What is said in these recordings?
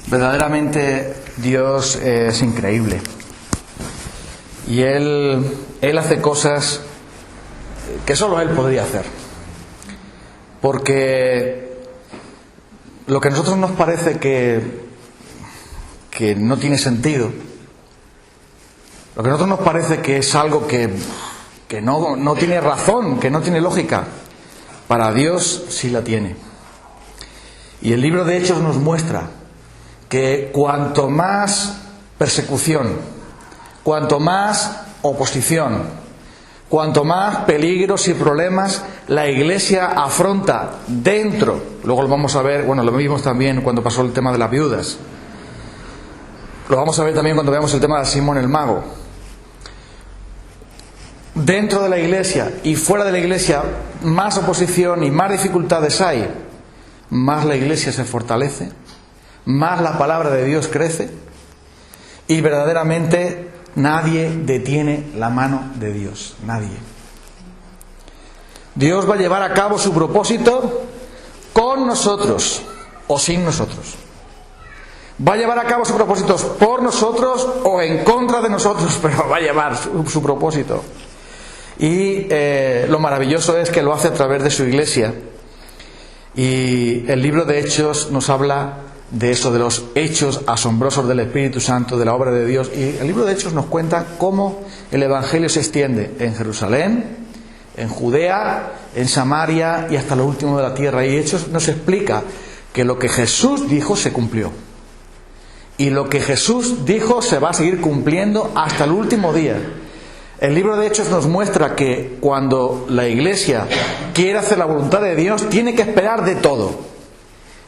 Verdaderamente Dios es increíble y Él hace cosas que solo Él podría hacer, porque lo que a nosotros nos parece que no tiene sentido, lo que a nosotros nos parece que es algo que no tiene razón, que no tiene lógica, para Dios sí la tiene. Y el libro de Hechos nos muestra que cuanto más persecución, cuanto más oposición, cuanto más peligros y problemas la Iglesia afronta dentro, luego lo vamos a ver, bueno, lo vimos también cuando pasó el tema de las viudas, lo vamos a ver también cuando veamos el tema de Simón el Mago. Dentro de la Iglesia y fuera de la Iglesia, más oposición y más dificultades hay, más la Iglesia se fortalece, más la palabra de Dios crece y verdaderamente nadie detiene la mano de Dios, nadie. Dios va a llevar a cabo su propósito con nosotros o sin nosotros. Va a llevar a cabo sus propósitos por nosotros o en contra de nosotros, pero va a llevar su propósito. Y lo maravilloso es que lo hace a través de su Iglesia. Y el libro de Hechos nos habla de eso, de los hechos asombrosos del Espíritu Santo, de la obra de Dios. Y el libro de Hechos nos cuenta cómo el Evangelio se extiende en Jerusalén, en Judea, en Samaria y hasta lo último de la tierra. Y Hechos nos explica que lo que Jesús dijo se cumplió. Y lo que Jesús dijo se va a seguir cumpliendo hasta el último día. El libro de Hechos nos muestra que cuando la Iglesia quiere hacer la voluntad de Dios, tiene que esperar de todo.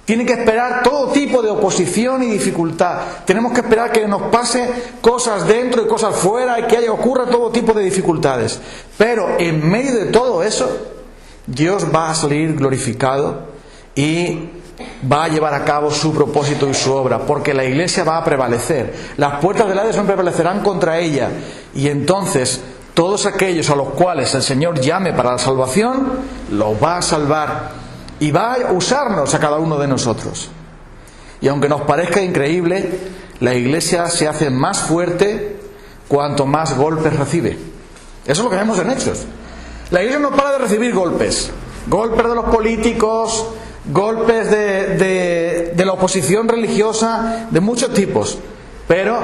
Tiene que esperar todo tipo de oposición y dificultad. Tenemos que esperar que nos pase cosas dentro y cosas fuera y que ocurra todo tipo de dificultades. Pero en medio de todo eso, Dios va a salir glorificado y va a llevar a cabo su propósito y su obra, porque la Iglesia va a prevalecer. Las puertas del Hades no prevalecerán contra ella. Y entonces todos aquellos a los cuales el Señor llame para la salvación, los va a salvar y va a usarnos a cada uno de nosotros. Y aunque nos parezca increíble, la Iglesia se hace más fuerte cuanto más golpes recibe. Eso es lo que vemos en Hechos. La Iglesia no para de recibir golpes. Golpes de los políticos, golpes de la oposición religiosa, de muchos tipos. Pero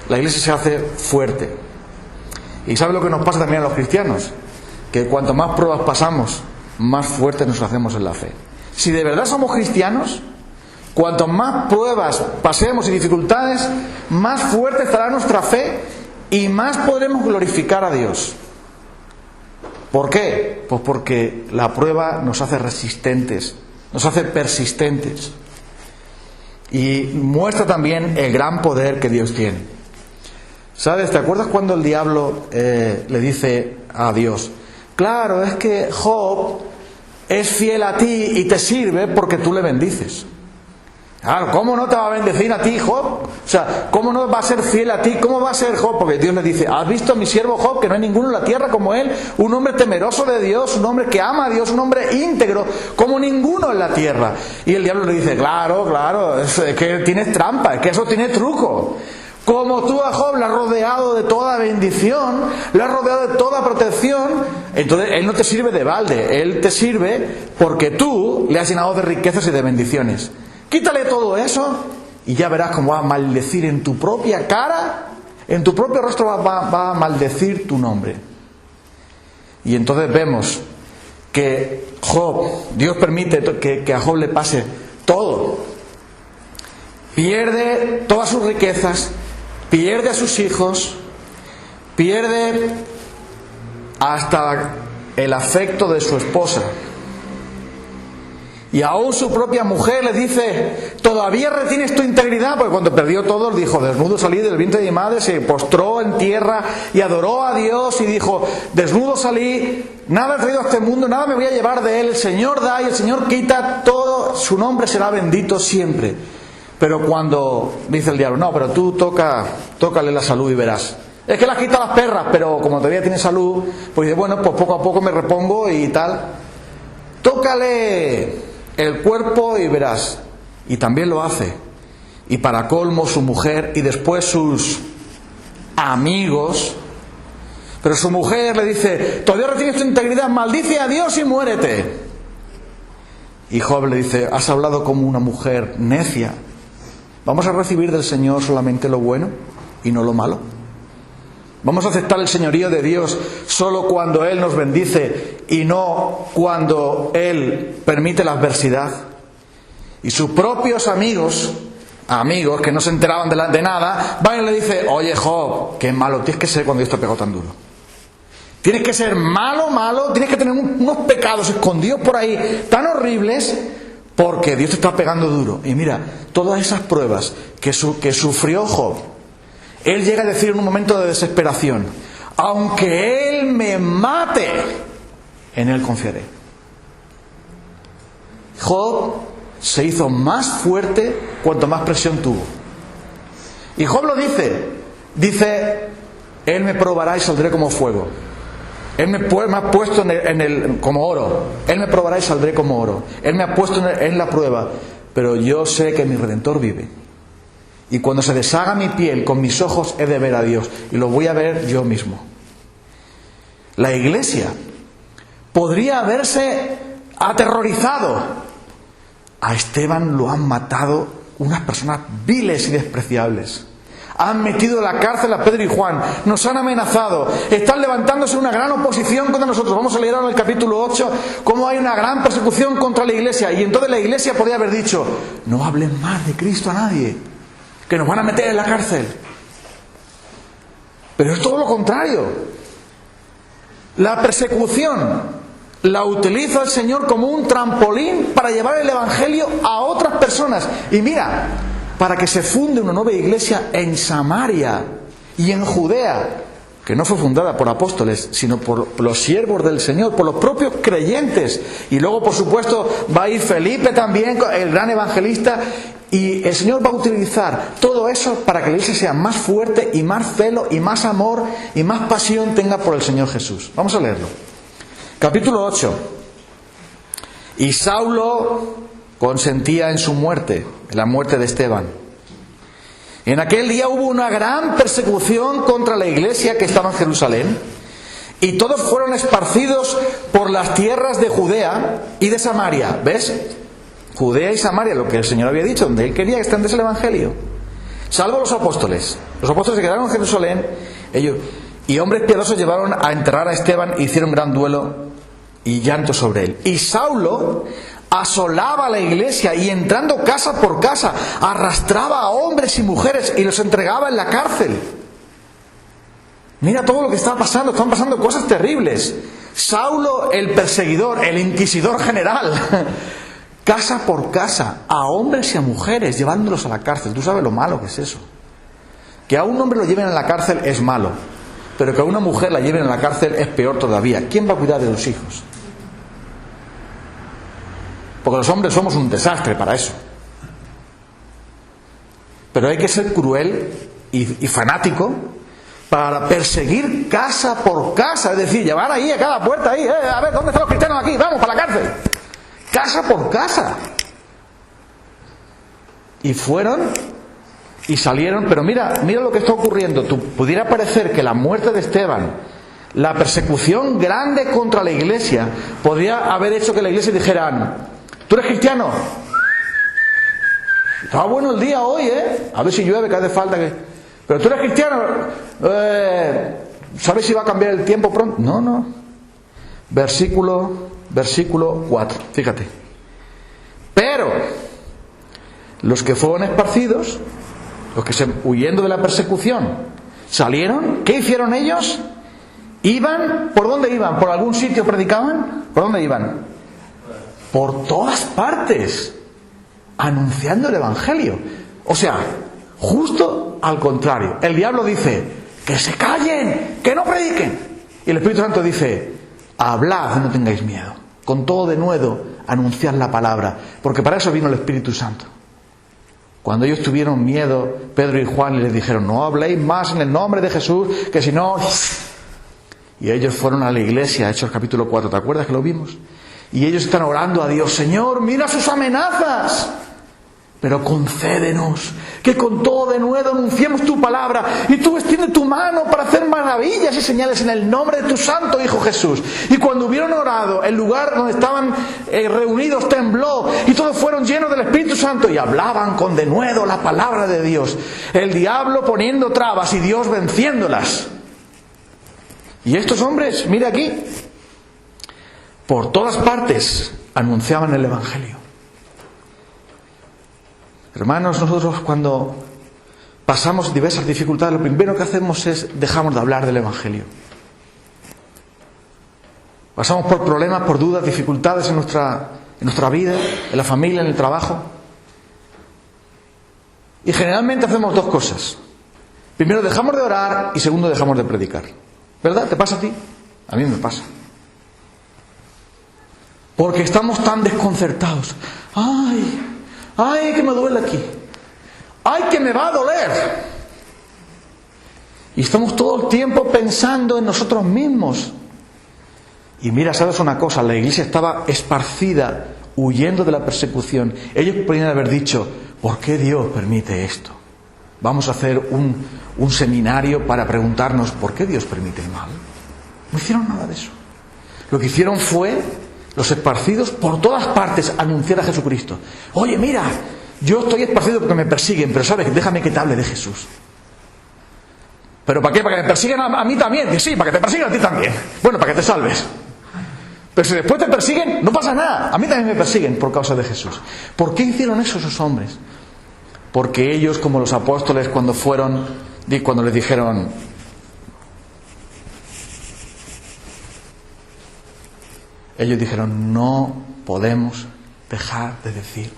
la Iglesia se hace fuerte. Y ¿sabe lo que nos pasa también a los cristianos? Que cuanto más pruebas pasamos, más fuertes nos hacemos en la fe. Si de verdad somos cristianos, cuanto más pruebas pasemos y dificultades, más fuerte estará nuestra fe y más podremos glorificar a Dios. ¿Por qué? Pues porque la prueba nos hace resistentes, nos hace persistentes y muestra también el gran poder que Dios tiene. ¿Sabes? ¿Te acuerdas cuando el diablo le dice a Dios: claro, es que Job es fiel a ti y te sirve porque tú le bendices? Claro, ¿cómo no te va a bendecir a ti Job? O sea, ¿cómo no va a ser fiel a ti? ¿Cómo va a ser Job? Porque Dios le dice: ¿has visto a mi siervo Job, que no hay ninguno en la tierra como él? Un hombre temeroso de Dios, un hombre que ama a Dios, un hombre íntegro, como ninguno en la tierra. Y el diablo le dice: claro, es que tienes trampa, es que eso tiene truco. Como tú a Job le has rodeado de toda bendición, le has rodeado de toda protección, entonces él no te sirve de balde, él te sirve porque tú le has llenado de riquezas y de bendiciones. Quítale todo eso y ya verás cómo va a maldecir en tu propia cara, en tu propio rostro va a maldecir tu nombre. Y entonces vemos que Dios permite que a Job le pase todo. Pierde todas sus riquezas, pierde a sus hijos, pierde hasta el afecto de su esposa. Y aún su propia mujer le dice: ¿todavía retienes tu integridad? Porque cuando perdió todo, dijo: desnudo salí del vientre de mi madre, se postró en tierra y adoró a Dios y dijo: desnudo salí, nada he traído a este mundo, nada me voy a llevar de él, el Señor da y el Señor quita, todo su nombre será bendito siempre. Pero cuando dice el diablo: no, pero tú tócale la salud y verás. Es que las quita las perras, pero como todavía tiene salud, pues dice: bueno, pues poco a poco me repongo y tal. Tócale el cuerpo y verás. Y también lo hace. y para colmo su mujer y después sus amigos. Pero su mujer le dice: todavía retienes tu integridad, maldice a Dios y muérete. Y Job le dice: has hablado como una mujer necia. ¿Vamos a recibir del Señor solamente lo bueno y no lo malo? ¿Vamos a aceptar el señorío de Dios solo cuando Él nos bendice y no cuando Él permite la adversidad? Y sus propios amigos que no se enteraban de nada, van y le dicen: oye Job, qué malo tienes que ser cuando Dios te ha pegado tan duro. Tienes que ser malo, tienes que tener unos pecados escondidos por ahí tan horribles porque Dios te está pegando duro. Y mira, todas esas pruebas que sufrió Job, él llega a decir en un momento de desesperación: aunque Él me mate, en Él confiaré. Job se hizo más fuerte cuanto más presión tuvo. Y Job lo dice: Él me probará y saldré como fuego. Él me ha puesto como oro. Él me probará y saldré como oro. Él me ha puesto en la prueba. Pero yo sé que mi Redentor vive. Y cuando se deshaga mi piel, con mis ojos he de ver a Dios. Y lo voy a ver yo mismo. La Iglesia podría haberse aterrorizado. A Esteban lo han matado unas personas viles y despreciables. Han metido en la cárcel a Pedro y Juan. Nos han amenazado. Están levantándose una gran oposición contra nosotros. Vamos a leer ahora en el capítulo 8 cómo hay una gran persecución contra la Iglesia. Y entonces la Iglesia podría haber dicho: no hablen más de Cristo a nadie, que nos van a meter en la cárcel. Pero es todo lo contrario. La persecución la utiliza el Señor como un trampolín para llevar el Evangelio a otras personas. Y mira, para que se funde una nueva iglesia en Samaria y en Judea, que no fue fundada por apóstoles, sino por los siervos del Señor, por los propios creyentes. Y luego, por supuesto, va a ir Felipe también, el gran evangelista, y el Señor va a utilizar todo eso para que la iglesia sea más fuerte y más celo y más amor y más pasión tenga por el Señor Jesús. Vamos a leerlo. Capítulo 8. Y Saulo consentía en su muerte, en la muerte de Esteban. En aquel día hubo una gran persecución contra la iglesia que estaba en Jerusalén, y todos fueron esparcidos por las tierras de Judea y de Samaria. ¿Ves? Judea y Samaria, lo que el Señor había dicho, donde Él quería que extendiese el Evangelio. Salvo los apóstoles. Los apóstoles se quedaron en Jerusalén, y hombres piadosos llevaron a enterrar a Esteban e hicieron gran duelo y llanto sobre él. Y Saulo asolaba la iglesia y, entrando casa por casa, arrastraba a hombres y mujeres y los entregaba en la cárcel. Mira todo lo que está pasando. Están pasando cosas terribles. Saulo, el perseguidor, el inquisidor general, casa por casa, a hombres y a mujeres, llevándolos a la cárcel. Tú sabes lo malo que es eso. Que a un hombre lo lleven a la cárcel es malo, pero que a una mujer la lleven a la cárcel es peor todavía. ¿Quién va a cuidar de los hijos? Porque los hombres somos un desastre para eso. Pero hay que ser cruel y fanático para perseguir casa por casa. Es decir, llevar ahí a cada puerta ahí, a ver, ¿dónde están los cristianos aquí? Vamos, para la cárcel. Casa por casa. Y fueron y salieron. Pero mira lo que está ocurriendo. Pudiera parecer que la muerte de Esteban, la persecución grande contra la iglesia, podría haber hecho que la iglesia dijera: ¿tú eres cristiano? Está bueno el día hoy, a ver si llueve, que hace falta que... Pero tú eres cristiano, ¿sabes si va a cambiar el tiempo pronto? No. Versículo 4, fíjate. Pero los que fueron esparcidos, los que huyendo de la persecución salieron, ¿qué hicieron ellos? Iban, ¿por dónde iban? ¿Por algún sitio predicaban? ¿Por dónde iban? Por todas partes, anunciando el Evangelio. O sea, justo al contrario. El diablo dice: que se callen, que no prediquen. Y el Espíritu Santo dice: hablad, no tengáis miedo. Con todo denuedo, anunciad la palabra. Porque para eso vino el Espíritu Santo. Cuando ellos tuvieron miedo, Pedro y Juan les dijeron: no habléis más en el nombre de Jesús, que si no... Y ellos fueron a la iglesia, Hechos capítulo 4, ¿te acuerdas que lo vimos? Y ellos están orando a Dios: Señor, mira sus amenazas. Pero concédenos que con todo de nuevo anunciemos tu palabra y tú extiende tu mano para hacer maravillas y señales en el nombre de tu santo Hijo Jesús. Y cuando hubieron orado, el lugar donde estaban reunidos tembló y todos fueron llenos del Espíritu Santo y hablaban con denuedo la palabra de Dios. El diablo poniendo trabas y Dios venciéndolas. Y estos hombres, mira aquí, por todas partes anunciaban el Evangelio. Hermanos, nosotros cuando pasamos diversas dificultades, lo primero que hacemos es dejamos de hablar del Evangelio. Pasamos por problemas, por dudas, dificultades en nuestra vida, en la familia, en el trabajo. Y generalmente hacemos dos cosas. Primero, dejamos de orar y segundo, dejamos de predicar. ¿Verdad? ¿Te pasa a ti? A mí me pasa. Porque estamos tan desconcertados. ¡Ay, que me duele aquí! ¡Ay, que me va a doler! Y estamos todo el tiempo pensando en nosotros mismos. Y mira, ¿sabes una cosa? La iglesia estaba esparcida, huyendo de la persecución. Ellos podrían haber dicho, ¿por qué Dios permite esto? Vamos a hacer un seminario para preguntarnos, ¿por qué Dios permite el mal? No hicieron nada de eso. Lo que hicieron fue, los esparcidos por todas partes, anunciar a Jesucristo. Oye, mira, yo estoy esparcido porque me persiguen, pero sabes, déjame que te hable de Jesús. ¿Pero para qué? ¿Para que me persiguen a mí también? Sí, para que te persiguen a ti también. Bueno, para que te salves. Pero si después te persiguen, no pasa nada. A mí también me persiguen por causa de Jesús. ¿Por qué hicieron eso esos hombres? Porque ellos, como los apóstoles, cuando les dijeron, ellos dijeron, no podemos dejar de decir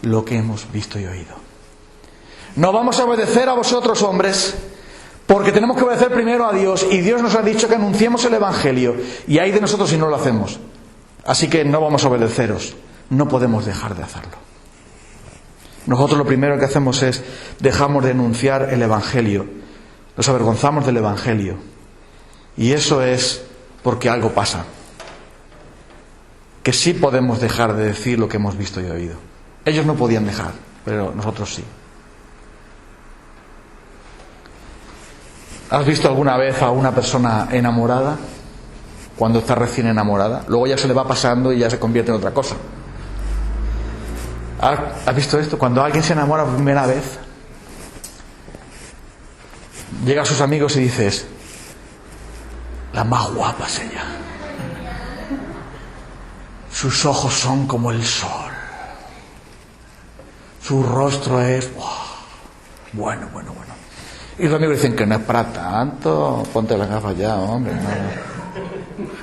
lo que hemos visto y oído. No vamos a obedecer a vosotros, hombres, porque tenemos que obedecer primero a Dios, y Dios nos ha dicho que anunciemos el Evangelio, y hay de nosotros si no lo hacemos. Así que no vamos a obedeceros, no podemos dejar de hacerlo. Nosotros lo primero que hacemos es dejamos de anunciar el Evangelio, nos avergonzamos del Evangelio, y eso es porque algo pasa, que sí podemos dejar de decir lo que hemos visto y oído. Ellos no podían dejar, pero nosotros sí. ¿Has visto alguna vez a una persona enamorada? Cuando está recién enamorada, luego ya se le va pasando y ya se convierte en otra cosa. ¿Has visto esto? Cuando alguien se enamora por primera vez, llega a sus amigos y dices, la más guapa es ella. Sus ojos son como el sol. Su rostro es bueno. Y los amigos dicen que no es para tanto. Ponte las gafas ya, hombre. No,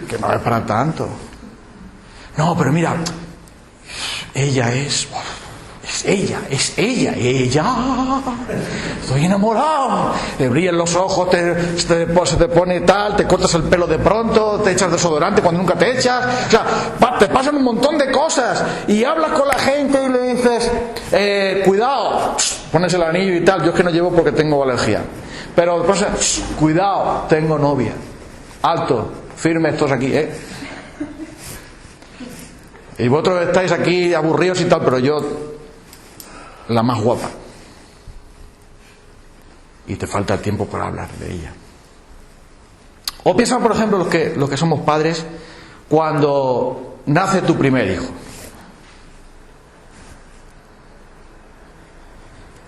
que no es para tanto. No, pero mira, ella es ella. Estoy enamorado. Te brillan los ojos, se te pone tal, te cortas el pelo de pronto, te echas desodorante cuando nunca te echas. O sea, te pasan un montón de cosas. Y hablas con la gente y le dices, cuidado, pones el anillo y tal. Yo es que no llevo porque tengo alergia. Pero cuidado, tengo novia. Alto, firme estos aquí, Y vosotros estáis aquí aburridos y tal, pero yo, la más guapa. Y te falta tiempo para hablar de ella. O piensa, por ejemplo, los que somos padres, cuando nace tu primer hijo.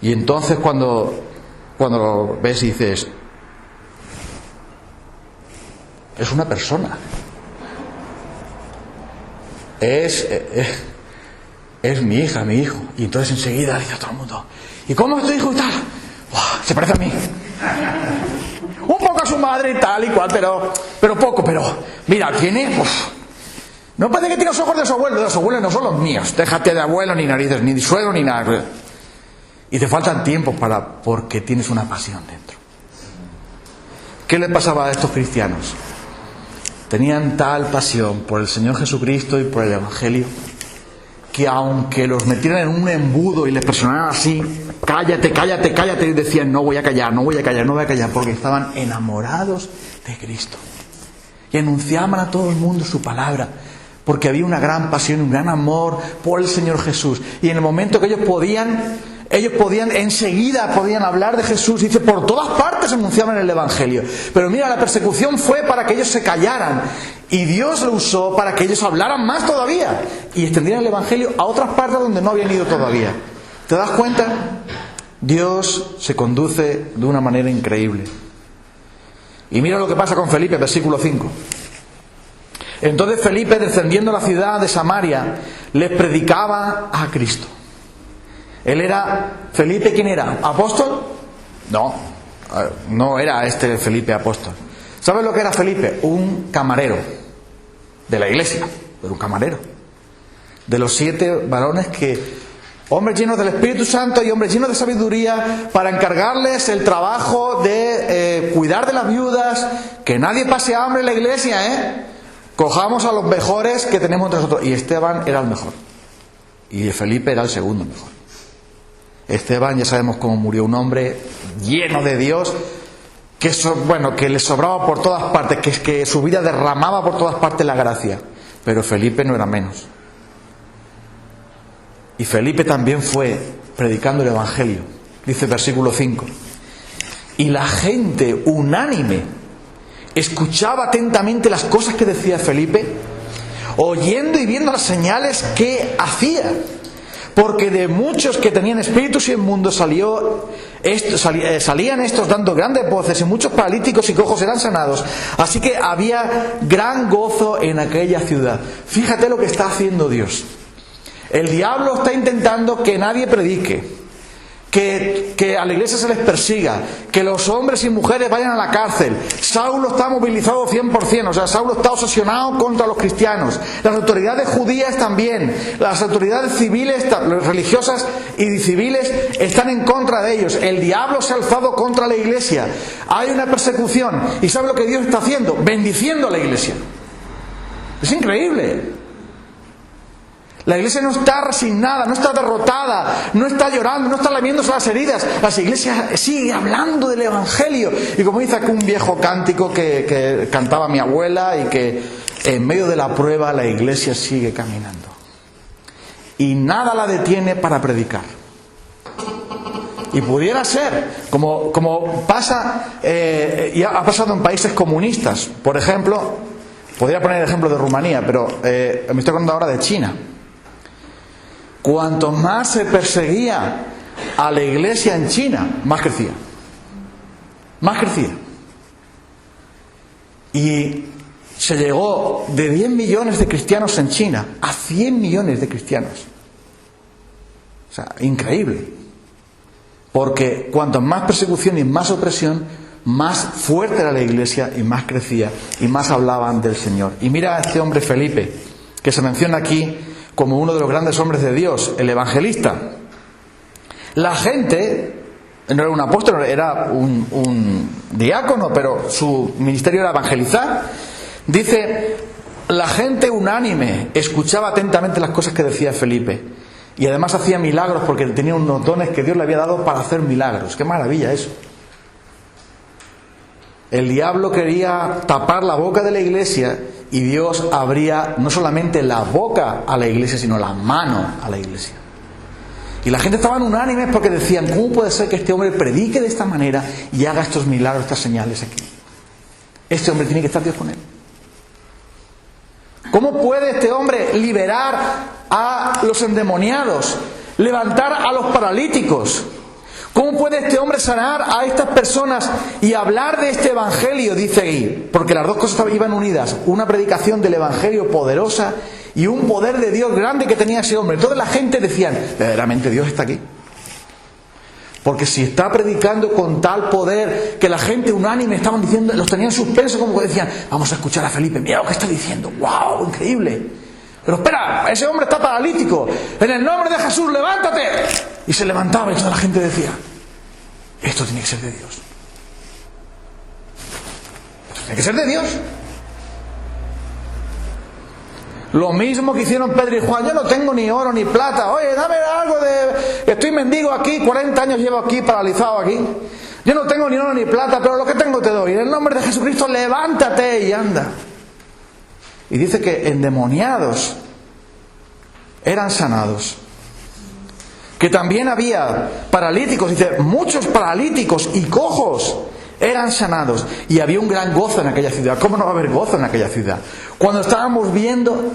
Y entonces cuando lo ves y dices, es una persona. Es mi hija, mi hijo. Y entonces enseguida dice a todo el mundo, ¿y cómo es tu hijo y tal? ¡Buah! Se parece a mí. Un poco a su madre y tal y cual, pero poco. Pero mira, tiene, no parece que tiene los ojos de su abuelo no son los míos. Déjate de abuelo, ni narices, ni de suegro, ni nada. Y te faltan tiempos porque tienes una pasión dentro. ¿Qué le pasaba a estos cristianos? Tenían tal pasión por el Señor Jesucristo y por el Evangelio, que aunque los metieran en un embudo y les presionaran así, cállate, y decían, no voy a callar, porque estaban enamorados de Cristo. Y anunciaban a todo el mundo su palabra, porque había una gran pasión, un gran amor por el Señor Jesús. Y en el momento que ellos podían enseguida podían hablar de Jesús. Dice, por todas partes anunciaban el Evangelio. Pero mira, la persecución fue para que ellos se callaran. Y Dios lo usó para que ellos hablaran más todavía. Y extendieran el Evangelio a otras partes donde no habían ido todavía. ¿Te das cuenta? Dios se conduce de una manera increíble. Y mira lo que pasa con Felipe, versículo 5. Entonces Felipe, descendiendo a la ciudad de Samaria, les predicaba a Cristo. Él era, Felipe, ¿quién era? ¿Apóstol? No era este Felipe apóstol. ¿Sabes lo que era Felipe? Un camarero de la iglesia, pero un camarero. De los 7 varones hombres llenos del Espíritu Santo y hombres llenos de sabiduría, para encargarles el trabajo de cuidar de las viudas, que nadie pase hambre en la iglesia, Cojamos a los mejores que tenemos entre nosotros. Y Esteban era el mejor. Y Felipe era el segundo mejor. Esteban, ya sabemos cómo murió, un hombre lleno de Dios, que le sobraba por todas partes, que su vida derramaba por todas partes la gracia. Pero Felipe no era menos. Y Felipe también fue predicando el Evangelio. Dice el versículo 5. Y la gente unánime escuchaba atentamente las cosas que decía Felipe, oyendo y viendo las señales que hacía. Porque de muchos que tenían espíritus inmundos salían estos dando grandes voces, y muchos paralíticos y cojos eran sanados. Así que había gran gozo en aquella ciudad. Fíjate lo que está haciendo Dios. El diablo está intentando que nadie predique, que a la iglesia se les persiga, que los hombres y mujeres vayan a la cárcel. Saulo está movilizado 100%, o sea, Saulo está obsesionado contra los cristianos. Las autoridades judías también, las autoridades civiles, religiosas y civiles están en contra de ellos. El diablo se ha alzado contra la iglesia. Hay una persecución. ¿Y sabe lo que Dios está haciendo? Bendiciendo a la iglesia. Es increíble. La iglesia no está resignada, no está derrotada, no está llorando, no está lamiéndose las heridas. La iglesia sigue hablando del Evangelio. Y como dice aquí un viejo cántico que cantaba mi abuela, y que en medio de la prueba la iglesia sigue caminando. Y nada la detiene para predicar. Y pudiera ser, como pasa, y ha pasado en países comunistas. Por ejemplo, podría poner el ejemplo de Rumanía, pero me estoy acordando ahora de China. Cuanto más se perseguía a la iglesia en China, más crecía. Más crecía. Y se llegó de 10 millones de cristianos en China a 100 millones de cristianos. O sea, increíble. Porque cuanto más persecución y más opresión, más fuerte era la iglesia y más crecía y más hablaban del Señor. Y mira a este hombre Felipe, que se menciona aquí como uno de los grandes hombres de Dios, el evangelista. La gente, no era un apóstol, era un diácono, pero su ministerio era evangelizar. Dice, la gente unánime escuchaba atentamente las cosas que decía Felipe. Y además hacía milagros, porque tenía unos dones que Dios le había dado para hacer milagros. ¡Qué maravilla eso! El diablo quería tapar la boca de la iglesia, y Dios abría no solamente la boca a la iglesia, sino la mano a la iglesia. Y la gente estaba unánimes porque decían, ¿cómo puede ser que este hombre predique de esta manera y haga estos milagros, estas señales aquí? Este hombre tiene que estar Dios con él. ¿Cómo puede este hombre liberar a los endemoniados, levantar a los paralíticos? ¿Cómo puede este hombre sanar a estas personas y hablar de este evangelio? Dice ahí, porque las dos cosas iban unidas, una predicación del evangelio poderosa y un poder de Dios grande que tenía ese hombre. Entonces la gente decía, verdaderamente Dios está aquí. Porque si está predicando con tal poder que la gente unánime estaban diciendo, los tenían suspenso, como que decían, vamos a escuchar a Felipe, mira lo que está diciendo, wow, increíble. Pero espera, ese hombre está paralítico, en el nombre de Jesús, levántate. Y se levantaba y toda la gente decía, esto tiene que ser de Dios. Esto tiene que ser de Dios. Lo mismo que hicieron Pedro y Juan. Yo no tengo ni oro ni plata. Oye, dame algo de... Estoy mendigo aquí, 40 años llevo aquí, paralizado aquí. Yo no tengo ni oro ni plata, pero lo que tengo te doy. En el nombre de Jesucristo, levántate y anda. Y dice que endemoniados eran sanados. Que también había paralíticos, dice, muchos paralíticos y cojos eran sanados. Y había un gran gozo en aquella ciudad. ¿Cómo no va a haber gozo en aquella ciudad? Cuando estábamos viendo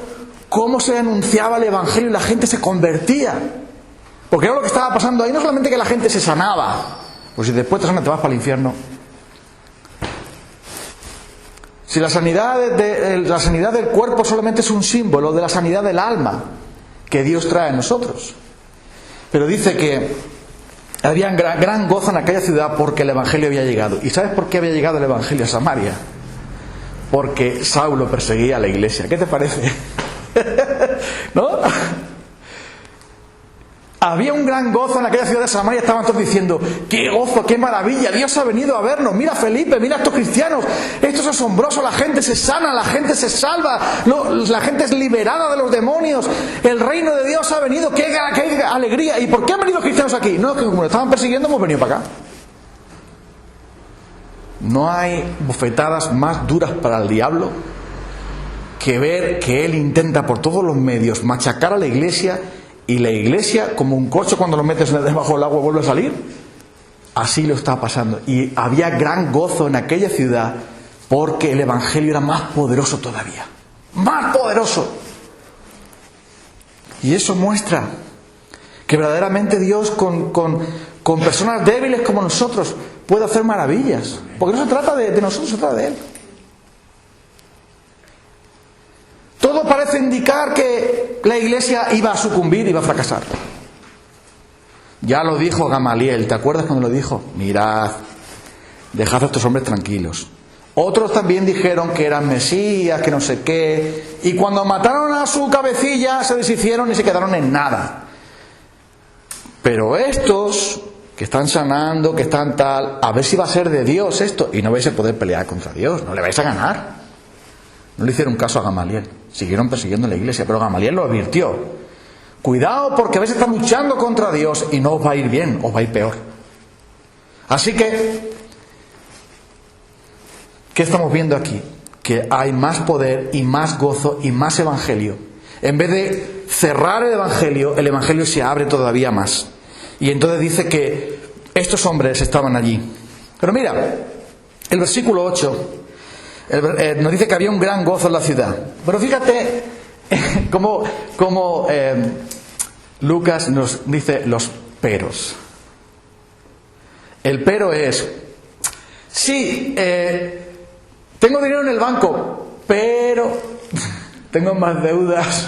cómo se anunciaba el Evangelio y la gente se convertía. Porque era lo que estaba pasando ahí, no solamente que la gente se sanaba, pues si después te sanas te vas para el infierno. Si la sanidad del cuerpo solamente es un símbolo de la sanidad del alma que Dios trae a nosotros. Pero dice que había gran gozo en aquella ciudad porque el Evangelio había llegado. ¿Y sabes por qué había llegado el Evangelio a Samaria? Porque Saulo perseguía a la iglesia. ¿Qué te parece? ¿No? Había un gran gozo en aquella ciudad de Samaria. Estaban todos diciendo, ¡qué gozo, qué maravilla! Dios ha venido a vernos. Mira a Felipe, mira a estos cristianos. Esto es asombroso. La gente se sana, la gente se salva, la gente es liberada de los demonios. El reino de Dios ha venido. ¡Qué alegría! ¿Y por qué han venido cristianos aquí? No, que como nos estaban persiguiendo hemos venido para acá. No hay bofetadas más duras para el diablo que ver que él intenta por todos los medios machacar a la iglesia. Y la iglesia, como un corcho cuando lo metes debajo del agua vuelve a salir. Así lo está pasando. Y había gran gozo en aquella ciudad porque el Evangelio era más poderoso todavía. ¡Más poderoso! Y eso muestra que verdaderamente Dios con personas débiles como nosotros puede hacer maravillas. Porque no se trata de nosotros, se trata de Él. Todo parece indicar que la iglesia iba a sucumbir, iba a fracasar. Ya lo dijo Gamaliel, ¿te acuerdas cuando lo dijo? Mirad, dejad a estos hombres tranquilos. Otros también dijeron que eran mesías, que no sé qué. Y cuando mataron a su cabecilla se deshicieron y se quedaron en nada. Pero estos que están sanando, que están tal, a ver si va a ser de Dios esto. Y no vais a poder pelear contra Dios, no le vais a ganar. No le hicieron caso a Gamaliel. Siguieron persiguiendo a la iglesia, pero Gamaliel lo advirtió. Cuidado porque vais a estar luchando contra Dios y no os va a ir bien, os va a ir peor. Así que, ¿qué estamos viendo aquí? Que hay más poder y más gozo y más evangelio. En vez de cerrar el evangelio se abre todavía más. Y entonces dice que estos hombres estaban allí. Pero mira, el versículo 8... nos dice que había un gran gozo en la ciudad. Pero fíjate cómo Lucas nos dice los peros. El pero es, sí, tengo dinero en el banco, pero tengo más deudas.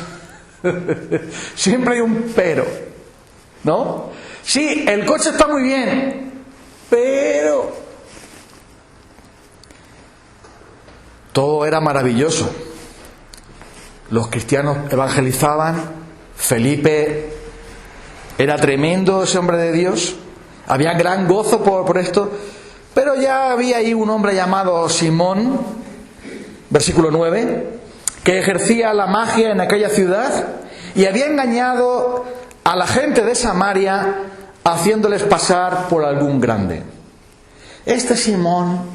Siempre hay un pero, ¿no? Sí, el coche está muy bien, pero... Todo era maravilloso. Los cristianos evangelizaban. Felipe era tremendo, ese hombre de Dios. Había gran gozo por esto. Pero ya había ahí un hombre llamado Simón, versículo 9, que ejercía la magia en aquella ciudad y había engañado a la gente de Samaria haciéndoles pasar por algún grande. Este Simón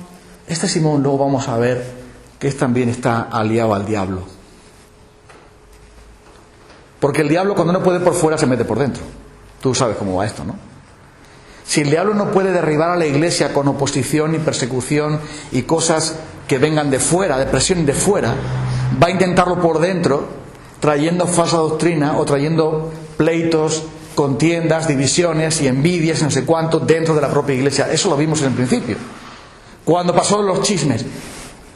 luego vamos a ver que también está aliado al diablo. Porque el diablo cuando no puede por fuera se mete por dentro. Tú sabes cómo va esto, ¿no? Si el diablo no puede derribar a la iglesia con oposición y persecución y cosas que vengan de fuera, de presión de fuera, va a intentarlo por dentro, trayendo falsa doctrina o trayendo pleitos, contiendas, divisiones y envidias y no sé cuánto dentro de la propia iglesia. Eso lo vimos en el principio. Cuando pasó los chismes,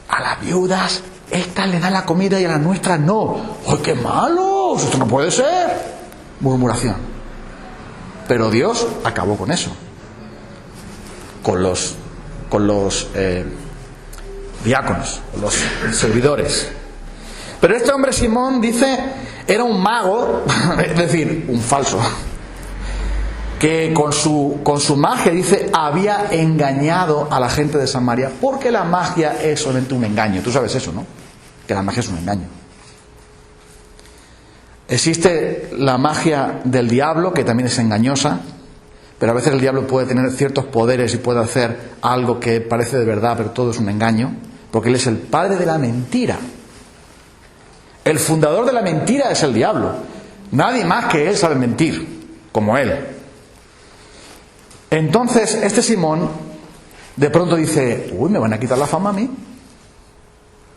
a las viudas estas le dan la comida y a las nuestras no. ¡Ay, qué malos! Esto no puede ser. Murmuración. Pero Dios acabó con eso. Con los diáconos, con los servidores. Pero este hombre Simón dice, era un mago, es decir, un falso, que con su magia, dice, había engañado a la gente de Samaria, porque la magia es solamente un engaño. Tú sabes eso, ¿no? Que la magia es un engaño. Existe la magia del diablo, que también es engañosa, pero a veces el diablo puede tener ciertos poderes y puede hacer algo que parece de verdad, pero todo es un engaño, porque él es el padre de la mentira. El fundador de la mentira es el diablo. Nadie más que él sabe mentir, como él. Entonces, este Simón de pronto dice, uy, me van a quitar la fama a mí.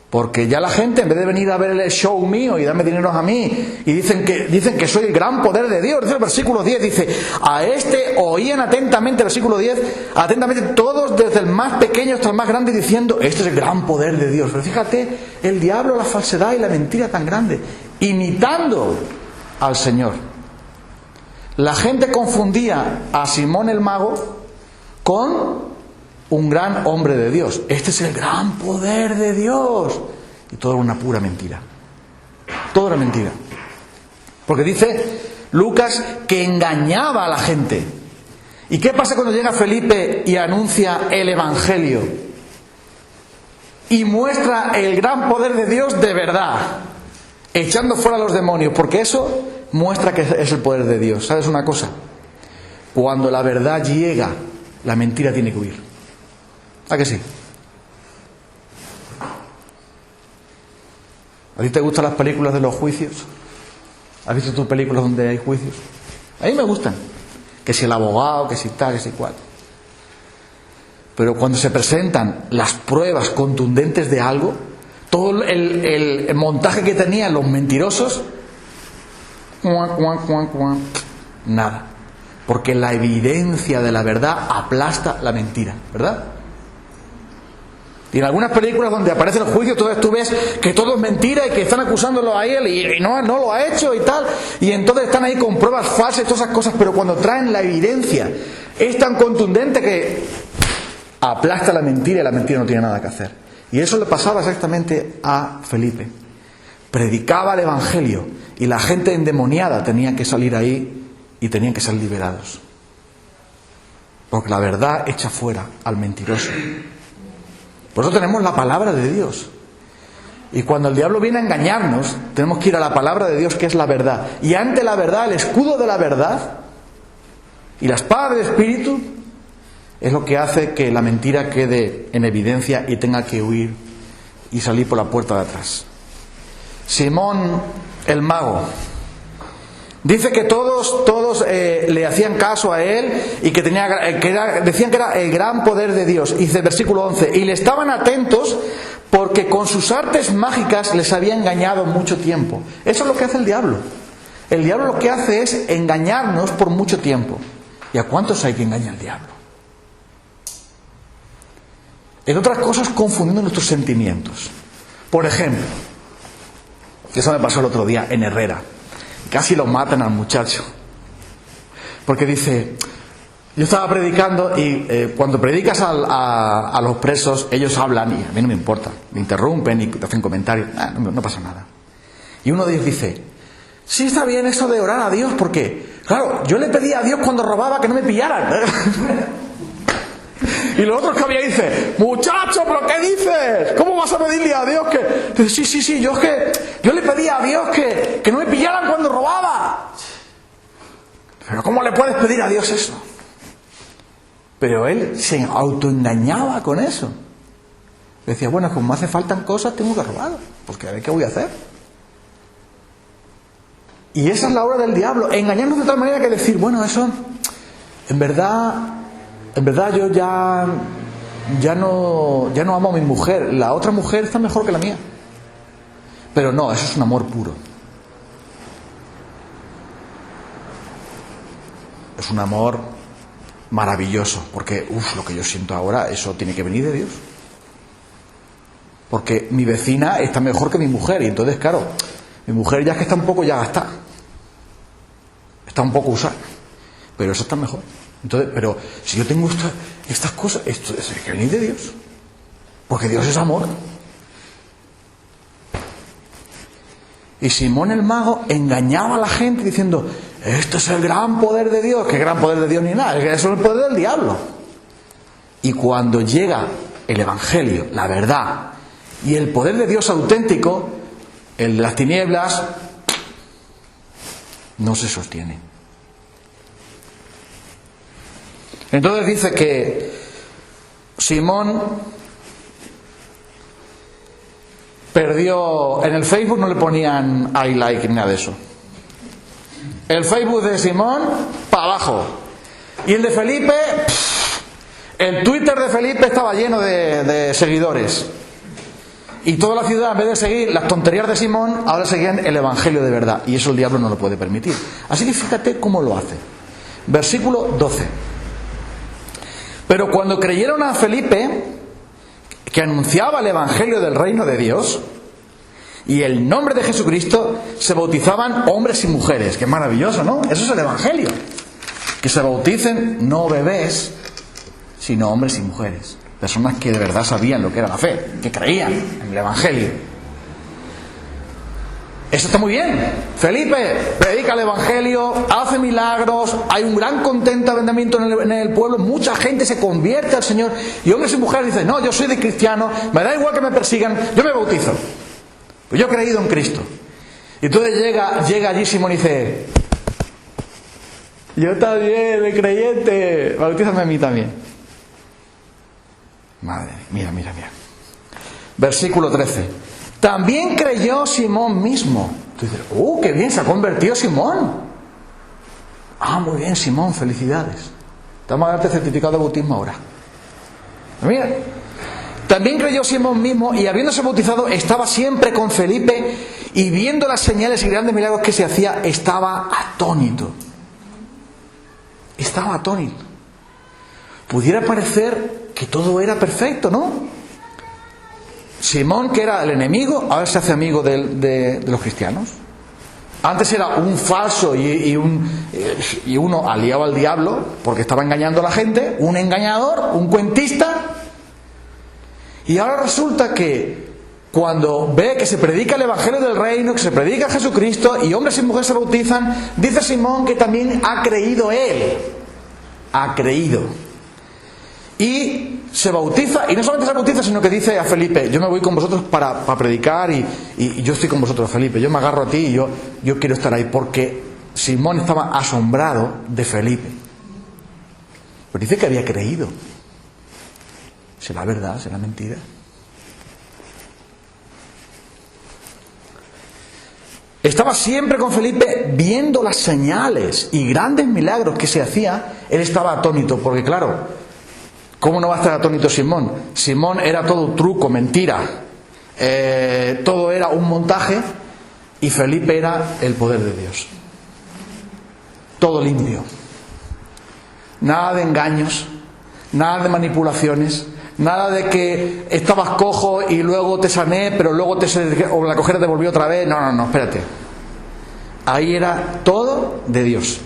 Porque ya la gente, en vez de venir a ver el show mío y darme dinero a mí, y dicen que soy el gran poder de Dios. Dice el versículo 10, dice, a este oían atentamente, versículo 10, atentamente todos, desde el más pequeño hasta el más grande, diciendo, este es el gran poder de Dios. Pero fíjate, el diablo, la falsedad y la mentira tan grande, imitando al Señor. La gente confundía a Simón el mago con un gran hombre de Dios. Este es el gran poder de Dios. Y todo era una pura mentira. Todo era mentira. Porque dice Lucas que engañaba a la gente. ¿Y qué pasa cuando llega Felipe y anuncia el Evangelio? Y muestra el gran poder de Dios de verdad, echando fuera a los demonios. Porque eso muestra que es el poder de Dios. ¿Sabes una cosa? Cuando la verdad llega, la mentira tiene que huir. ¿A que sí? ¿A ti te gustan las películas de los juicios? ¿Has visto tus películas donde hay juicios? A mí me gustan. Que si el abogado, que si tal, que si cual. Pero cuando se presentan las pruebas contundentes de algo, todo el montaje que tenían los mentirosos, nada. Porque la evidencia de la verdad aplasta la mentira, ¿verdad? Y en algunas películas donde aparece el juicio, entonces tú ves que todo es mentira y que están acusándolo a él y no lo ha hecho y tal. Y entonces están ahí con pruebas falsas y todas esas cosas, pero cuando traen la evidencia es tan contundente que aplasta la mentira y la mentira no tiene nada que hacer. Y eso le pasaba exactamente a Felipe. Predicaba el Evangelio y la gente endemoniada tenía que salir ahí y tenían que ser liberados. Porque la verdad echa fuera al mentiroso. Por eso tenemos la palabra de Dios. Y cuando el diablo viene a engañarnos, tenemos que ir a la palabra de Dios, que es la verdad. Y ante la verdad, el escudo de la verdad y la espada del Espíritu es lo que hace que la mentira quede en evidencia y tenga que huir y salir por la puerta de atrás. Simón el mago dice que todos le hacían caso a él y que decían que era el gran poder de Dios. Y dice versículo 11, y le estaban atentos porque con sus artes mágicas les había engañado mucho tiempo. Eso es lo que hace el diablo. El diablo lo que hace es engañarnos por mucho tiempo. ¿Y a cuántos hay que engañar al diablo? En otras cosas, confundiendo nuestros sentimientos. Por ejemplo, eso me pasó el otro día en Herrera. Casi lo matan al muchacho. Porque dice, yo estaba predicando y cuando predicas a los presos, ellos hablan y a mí no me importa. Me interrumpen y te hacen comentarios. No pasa nada. Y uno de ellos dice, sí está bien eso de orar a Dios porque, claro, yo le pedía a Dios cuando robaba que no me pillaran. Y los otros que había dice, muchacho, ¿pero qué dices? ¿Cómo vas a pedirle a Dios que...? Dice, sí, yo le pedía a Dios que no me pillaran cuando robaba. Pero ¿cómo le puedes pedir a Dios eso? Pero él se autoengañaba con eso. Decía, bueno, como me hace faltan cosas, tengo que robar, porque a ver qué voy a hacer. Y esa es la obra del diablo, engañarnos de tal manera que decir, bueno, eso, en verdad yo ya no amo a mi mujer, la otra mujer está mejor que la mía. Pero no, eso es un amor puro. Es un amor maravilloso, porque lo que yo siento ahora, eso tiene que venir de Dios. Porque mi vecina está mejor que mi mujer, y entonces, claro, mi mujer ya es que está un poco ya gastada. Está un poco usada. Pero eso está mejor. Entonces, pero si yo tengo estas cosas, esto tiene que venir de Dios. Porque Dios es amor. Y Simón el mago engañaba a la gente diciendo, este es el gran poder de Dios. ¿Qué gran poder de Dios ni nada? Eso es el poder del diablo. Y cuando llega el Evangelio, la verdad y el poder de Dios auténtico, el de las tinieblas no se sostiene. Entonces dice que Simón perdió, en el Facebook no le ponían I like ni nada de eso. El Facebook de Simón, para abajo. Y el de Felipe, el Twitter de Felipe estaba lleno de seguidores. Y toda la ciudad, en vez de seguir las tonterías de Simón, ahora seguían el Evangelio de verdad. Y eso el diablo no lo puede permitir. Así que fíjate cómo lo hace. Versículo 12. Pero cuando creyeron a Felipe, que anunciaba el Evangelio del reino de Dios, y el nombre de Jesucristo, se bautizaban hombres y mujeres. Qué maravilloso, ¿no? Eso es el Evangelio. Que se bauticen no bebés, sino hombres y mujeres. Personas que de verdad sabían lo que era la fe, que creían en el Evangelio. Eso está muy bien. Felipe predica el Evangelio, hace milagros, hay un gran contentamiento en el pueblo, mucha gente se convierte al Señor, y hombres y mujeres dicen, no, yo soy de cristiano, me da igual que me persigan, yo me bautizo. Pues yo he creído en Cristo. Y entonces llega allí Simón y dice, yo también, de creyente, bautízame a mí también. Madre, mira. Versículo 13. También creyó Simón mismo. Tú dices, qué bien, se ha convertido Simón. Muy bien, Simón, felicidades. Te vamos a darte certificado de bautismo ahora. Mira. También creyó Simón mismo, y habiéndose bautizado, estaba siempre con Felipe, y viendo las señales y grandes milagros que se hacía, estaba atónito. Estaba atónito. Pudiera parecer que todo era perfecto, ¿no? Simón, que era el enemigo, ahora se hace amigo de los cristianos. Antes era un falso y uno aliado al diablo, porque estaba engañando a la gente, un engañador, un cuentista. Y ahora resulta que cuando ve que se predica el Evangelio del Reino, que se predica Jesucristo, y hombres y mujeres se bautizan, dice Simón que también ha creído él. Ha creído. Y se bautiza, y no solamente se bautiza, sino que dice a Felipe, yo me voy con vosotros para predicar, y yo estoy con vosotros, Felipe, yo me agarro a ti y yo quiero estar ahí, porque Simón estaba asombrado de Felipe. Pero dice que había creído. ¿Será verdad? ¿Será mentira? Estaba siempre con Felipe viendo las señales y grandes milagros que se hacían. Él estaba atónito, porque claro, ¿cómo no va a estar atónito Simón? Simón era todo truco, mentira, todo era un montaje, y Felipe era el poder de Dios. Todo limpio. Nada de engaños, nada de manipulaciones, nada de que estabas cojo y luego te sané, pero luego o la cojera te volvió otra vez. No, espérate. Ahí era todo de Dios.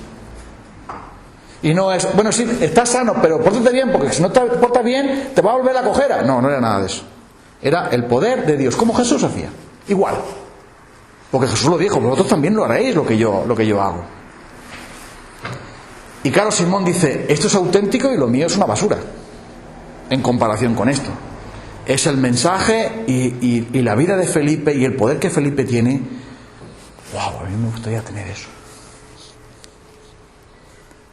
Y no es, bueno, sí, estás sano, pero pórtate bien, porque si no te portas bien, te va a volver la cojera. No era nada de eso. Era el poder de Dios, como Jesús hacía. Igual. Porque Jesús lo dijo, vosotros también lo haréis lo que yo hago. Y claro, Simón dice, esto es auténtico y lo mío es una basura en comparación con esto. Es el mensaje y la vida de Felipe y el poder que Felipe tiene. ¡Wow! A mí me gustaría tener eso.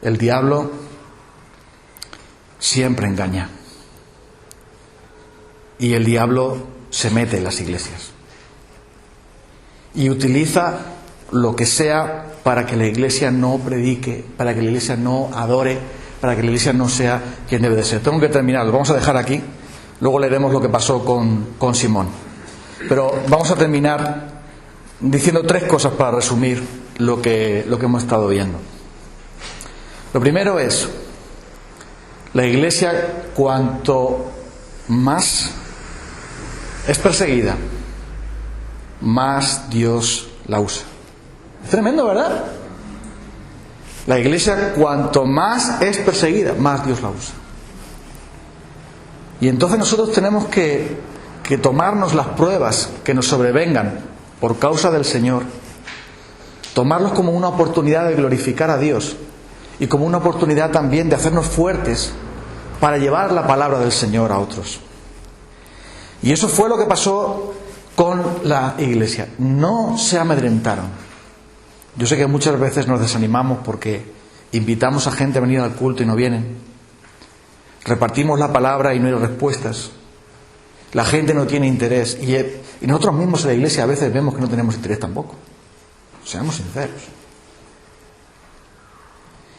El diablo siempre engaña. Y el diablo se mete en las iglesias. Y utiliza lo que sea para que la iglesia no predique, para que la iglesia no adore, para que la iglesia no sea quien debe de ser. Tengo que terminar, lo vamos a dejar aquí. Luego leeremos lo que pasó con Simón. Pero vamos a terminar diciendo 3 cosas para resumir lo que hemos estado viendo. Lo primero es, la iglesia cuanto más es perseguida, más Dios la usa. Es tremendo, ¿verdad? La iglesia cuanto más es perseguida, más Dios la usa. Y entonces nosotros tenemos que tomarnos las pruebas que nos sobrevengan por causa del Señor, tomarlos como una oportunidad de glorificar a Dios y como una oportunidad también de hacernos fuertes para llevar la palabra del Señor a otros. Y eso fue lo que pasó con la iglesia. No se amedrentaron. Yo sé que muchas veces nos desanimamos porque invitamos a gente a venir al culto y no vienen. Repartimos la palabra y no hay respuestas. La gente no tiene interés. Y nosotros mismos en la iglesia a veces vemos que no tenemos interés tampoco. Seamos sinceros.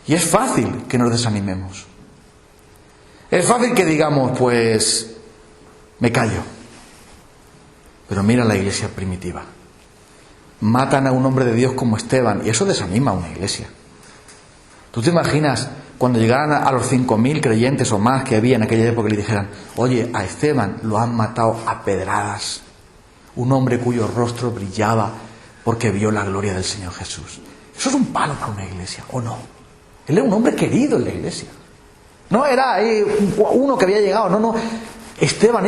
Y es fácil que nos desanimemos. Es fácil que digamos, pues, me callo. Pero mira la iglesia primitiva. Matan a un hombre de Dios como Esteban, y eso desanima a una iglesia. ¿Tú te imaginas cuando llegaran a los 5.000 creyentes o más que había en aquella época y le dijeran, oye, a Esteban lo han matado a pedradas? Un hombre cuyo rostro brillaba porque vio la gloria del Señor Jesús. Eso es un palo para una iglesia, ¿o no? Él era un hombre querido en la iglesia. No era uno que había llegado, no. Esteban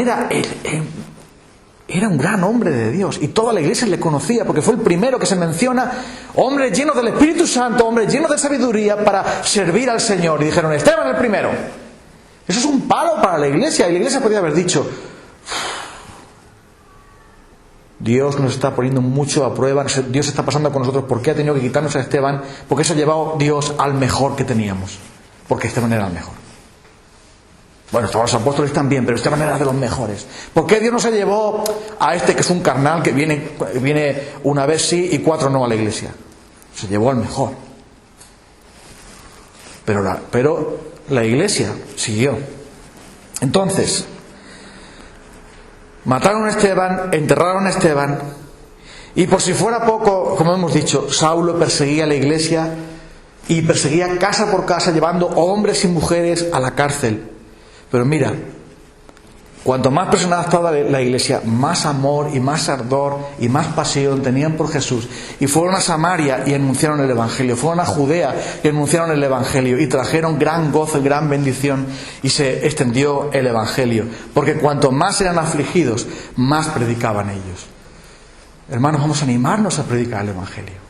era un gran hombre de Dios y toda la iglesia le conocía porque fue el primero que se menciona, hombre lleno del Espíritu Santo, hombre lleno de sabiduría para servir al Señor. Y dijeron, Esteban el primero. Eso es un palo para la iglesia. Y la iglesia podría haber dicho, Dios nos está poniendo mucho a prueba, Dios está pasando con nosotros, ¿por qué ha tenido que quitarnos a Esteban? Porque eso ha llevado Dios al mejor que teníamos, porque Esteban era el mejor. Bueno, estaban los apóstoles también, pero Esteban era de los mejores. ¿Por qué Dios no se llevó a este que es un carnal que viene una vez sí y 4 no a la iglesia? Se llevó al mejor. Pero la iglesia siguió. Entonces, mataron a Esteban, enterraron a Esteban, y por si fuera poco, como hemos dicho, Saulo perseguía a la iglesia y perseguía casa por casa, llevando hombres y mujeres a la cárcel. Pero mira, cuanto más presionada estaba la iglesia, más amor y más ardor y más pasión tenían por Jesús. Y fueron a Samaria y anunciaron el Evangelio. Fueron a Judea y anunciaron el Evangelio. Y trajeron gran gozo y gran bendición. Y se extendió el Evangelio. Porque cuanto más eran afligidos, más predicaban ellos. Hermanos, vamos a animarnos a predicar el Evangelio.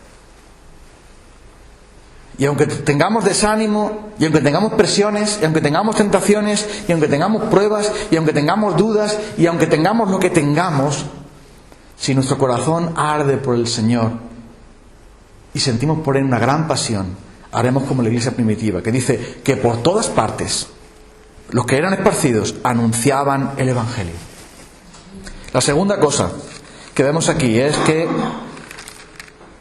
Y aunque tengamos desánimo, y aunque tengamos presiones, y aunque tengamos tentaciones, y aunque tengamos pruebas, y aunque tengamos dudas, y aunque tengamos lo que tengamos, si nuestro corazón arde por el Señor y sentimos por Él una gran pasión, haremos como la iglesia primitiva, que dice que por todas partes los que eran esparcidos anunciaban el Evangelio. La segunda cosa que vemos aquí es que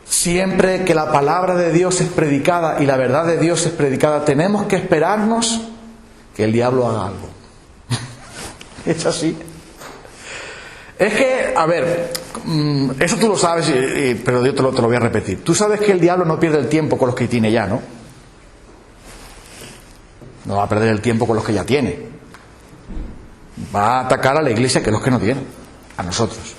siempre que la palabra de Dios es predicada y la verdad de Dios es predicada, tenemos que esperarnos que el diablo haga algo. Es así. Es que, a ver, eso tú lo sabes, pero yo te lo voy a repetir. Tú sabes que el diablo no pierde el tiempo con los que tiene ya, ¿no? No va a perder el tiempo con los que ya tiene. Va a atacar a la iglesia, que es los que no tienen, a nosotros.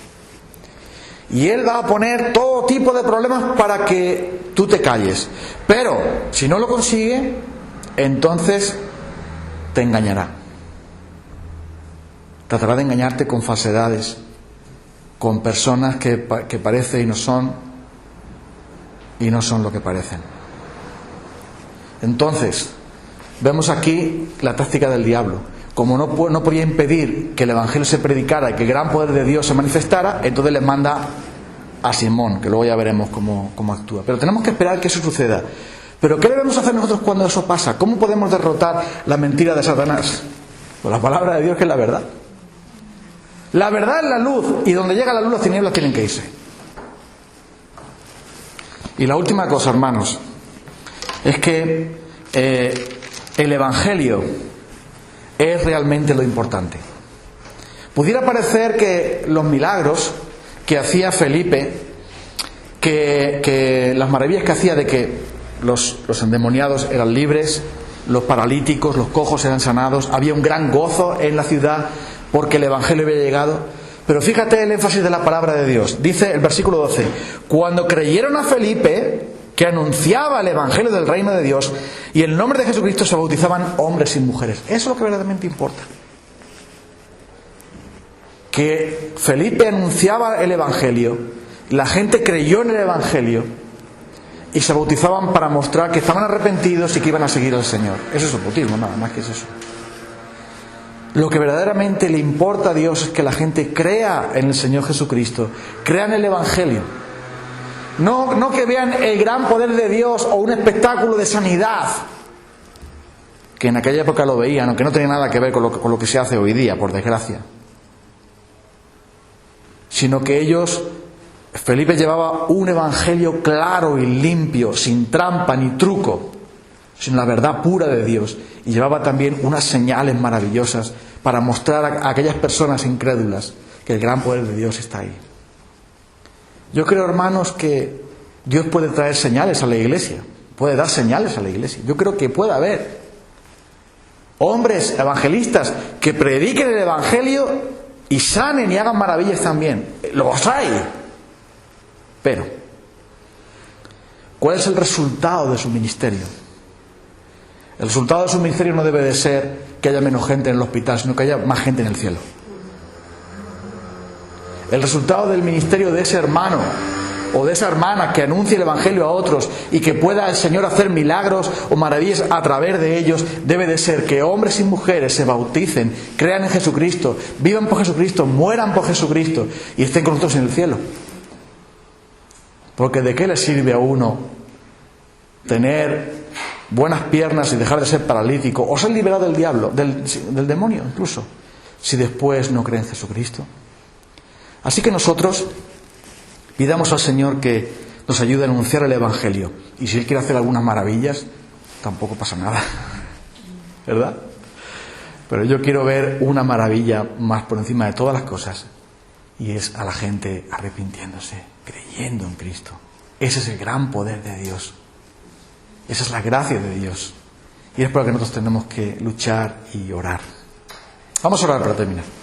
Y él va a poner todo tipo de problemas para que tú te calles. Pero si no lo consigue, entonces te engañará. Tratará de engañarte con falsedades, con personas que parecen y no son lo que parecen. Entonces, vemos aquí la táctica del diablo. Como no podía impedir que el Evangelio se predicara y que el gran poder de Dios se manifestara, entonces les manda a Simón, que luego ya veremos cómo actúa. Pero tenemos que esperar que eso suceda. ¿Pero qué debemos hacer nosotros cuando eso pasa? ¿Cómo podemos derrotar la mentira de Satanás? Pues la palabra de Dios, que es la verdad. La verdad es la luz, y donde llega la luz, las tinieblas tienen que irse. Y la última cosa, hermanos, es que el Evangelio es realmente lo importante. Pudiera parecer que los milagros que hacía Felipe, que las maravillas que hacía de que los endemoniados eran libres, los paralíticos, los cojos eran sanados, había un gran gozo en la ciudad porque el Evangelio había llegado. Pero fíjate el énfasis de la palabra de Dios. Dice el versículo 12: cuando creyeron a Felipe, que anunciaba el Evangelio del reino de Dios, y el nombre de Jesucristo, se bautizaban hombres y mujeres. Eso es lo que verdaderamente importa. Que Felipe anunciaba el Evangelio, la gente creyó en el Evangelio y se bautizaban para mostrar que estaban arrepentidos y que iban a seguir al Señor. Eso es el bautismo, nada más que es eso. Lo que verdaderamente le importa a Dios es que la gente crea en el Señor Jesucristo, crea en el Evangelio. No que vean el gran poder de Dios o un espectáculo de sanidad, que en aquella época lo veían, aunque no tenía nada que ver con lo que se hace hoy día, por desgracia. sino que Felipe llevaba un evangelio claro y limpio, sin trampa ni truco, sino la verdad pura de Dios, y llevaba también unas señales maravillosas para mostrar a aquellas personas incrédulas que el gran poder de Dios está ahí. Yo creo, hermanos, que Dios puede traer señales a la iglesia, puede dar señales a la iglesia. Yo creo que puede haber hombres evangelistas que prediquen el evangelio y sanen y hagan maravillas también. Los hay. Pero, ¿cuál es el resultado de su ministerio? El resultado de su ministerio no debe de ser que haya menos gente en el hospital, sino que haya más gente en el cielo. El resultado del ministerio de ese hermano o de esa hermana que anuncie el evangelio a otros y que pueda el Señor hacer milagros o maravillas a través de ellos, debe de ser que hombres y mujeres se bauticen, crean en Jesucristo, vivan por Jesucristo, mueran por Jesucristo y estén con nosotros en el cielo. Porque ¿de qué le sirve a uno tener buenas piernas y dejar de ser paralítico o ser liberado del diablo, del demonio incluso, si después no cree en Jesucristo? Así que nosotros pidamos al Señor que nos ayude a anunciar el evangelio, y si Él quiere hacer algunas maravillas tampoco pasa nada, ¿verdad? Pero yo quiero ver una maravilla más por encima de todas las cosas, y es a la gente arrepintiéndose, creyendo en Cristo. Ese es el gran poder de Dios, esa es la gracia de Dios, y es por lo que nosotros tenemos que luchar y orar. Vamos a orar para terminar.